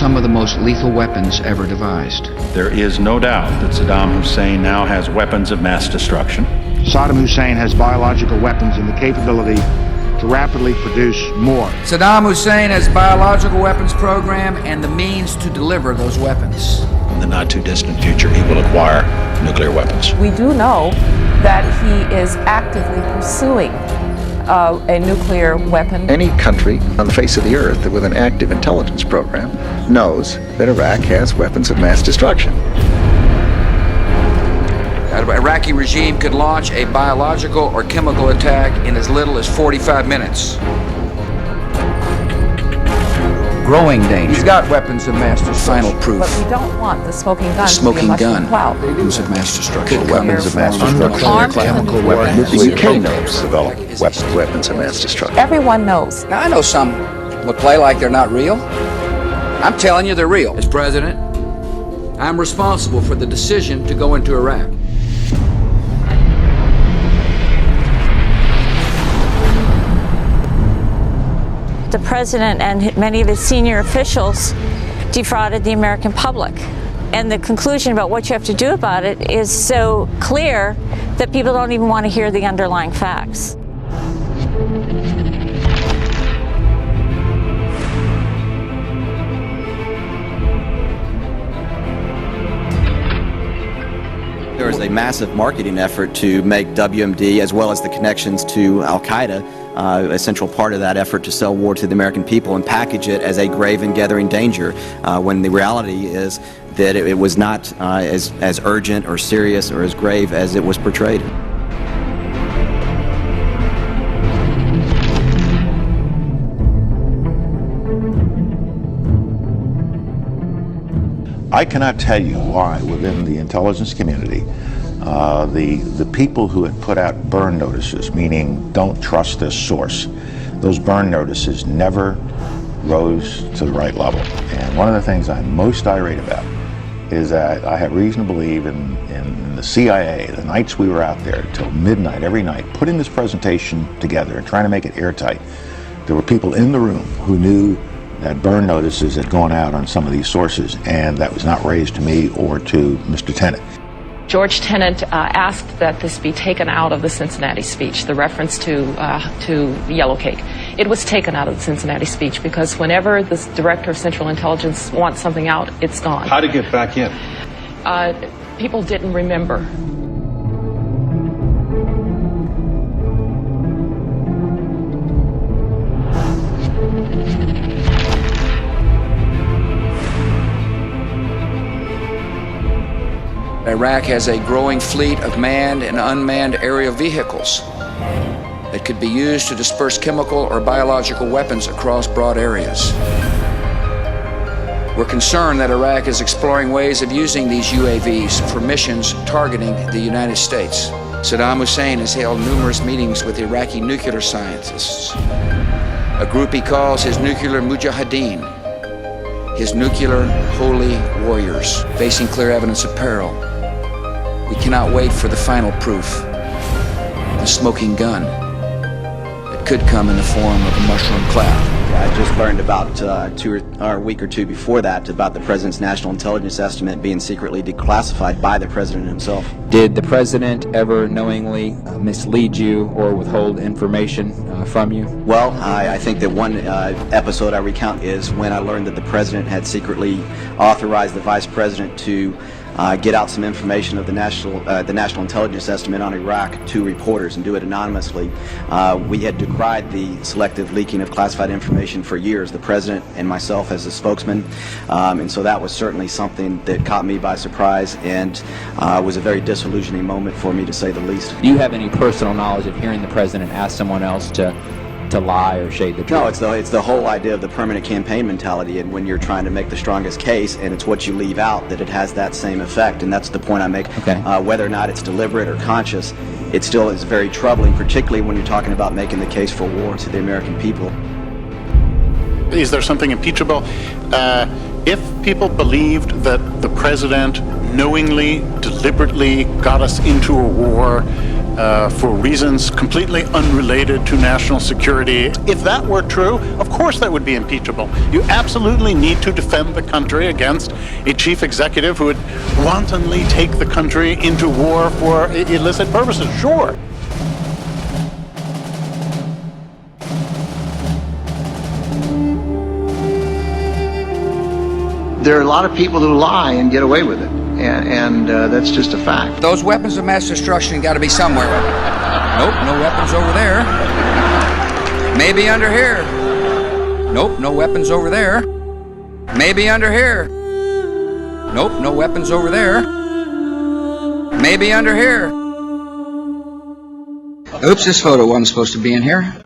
some of the most lethal weapons ever devised. There is no doubt that Saddam Hussein now has weapons of mass destruction. Saddam Hussein has biological weapons and the capability to rapidly produce more. Saddam Hussein has biological weapons program and the means to deliver those weapons. In the not too distant future, he will acquire nuclear weapons. We do know that he is actively pursuing a nuclear weapon. Any country on the face of the earth with an active intelligence program knows that Iraq has weapons of mass destruction. The Iraqi regime could launch a biological or chemical attack in as little as 45 minutes. Growing danger. He's got weapons of mass destruction. Final proof. But we don't want the smoking gun Smoking to be a gun. cloud. Weapons of mass destruction. Weapons of mass destruction. Armed chemical weapons. The UK knows develop weapons of mass destruction. Everyone knows. Now, I know some will play like they're not real. I'm telling you they're real. As president, I'm responsible for the decision to go into Iraq. The president and many of his senior officials defrauded the American public. And the conclusion about what you have to do about it is so clear that people don't even want to hear the underlying facts. There was a massive marketing effort to make WMD, as well as the connections to Al-Qaeda, a central part of that effort to sell war to the American people and package it as a grave and gathering danger, when the reality is that it was not as urgent or serious or as grave as it was portrayed. I cannot tell you why within the intelligence community the people who had put out burn notices, meaning don't trust this source, those burn notices never rose to the right level. And one of the things I'm most irate about is that I have reason to believe in the CIA, the nights we were out there till midnight every night, putting this presentation together and trying to make it airtight. There were people in the room who knew that burn notices had gone out on some of these sources, and that was not raised to me or to Mr. Tenet. George Tenet asked that this be taken out of the Cincinnati speech, the reference to yellow cake. It was taken out of the Cincinnati speech because whenever the director of Central Intelligence wants something out, it's gone. How to get back in? People didn't remember. Iraq has a growing fleet of manned and unmanned aerial vehicles that could be used to disperse chemical or biological weapons across broad areas. We're concerned that Iraq is exploring ways of using these UAVs for missions targeting the United States. Saddam Hussein has held numerous meetings with Iraqi nuclear scientists, a group he calls his nuclear mujahideen, his nuclear holy warriors, facing clear evidence of peril. We cannot wait for the final proof, the smoking gun that could come in the form of a mushroom cloud. I just learned about a week or two before that about the president's national intelligence estimate being secretly declassified by the president himself. Did the president ever knowingly mislead you or withhold information from you? Well, I think that one episode I recount is when I learned that the president had secretly authorized the vice president to get out some information of the national intelligence estimate on Iraq to reporters and do it anonymously. We had decried the selective leaking of classified information for years, the president and myself as a spokesman, and so that was certainly something that caught me by surprise and was a very disillusioning moment for me, to say the least. Do you have any personal knowledge of hearing the president ask someone else to lie or shade the truth? No, it's the whole idea of the permanent campaign mentality, and when you're trying to make the strongest case and it's what you leave out that it has that same effect, and that's the point I make. Okay. Whether or not it's deliberate or conscious, it still is very troubling, particularly when you're talking about making the case for war to the American people. Is there something impeachable? If people believed that the president knowingly, deliberately got us into a war for reasons completely unrelated to national security. If that were true, of course that would be impeachable. You absolutely need to defend the country against a chief executive who would wantonly take the country into war for illicit purposes. Sure. There are a lot of people who lie and get away with it, and that's just a fact. Those weapons of mass destruction got to be somewhere. Nope, no weapons over there. Maybe under here. Nope, no weapons over there. Maybe under here. Nope, no weapons over there. Maybe under here. Oops, this photo wasn't supposed to be in here.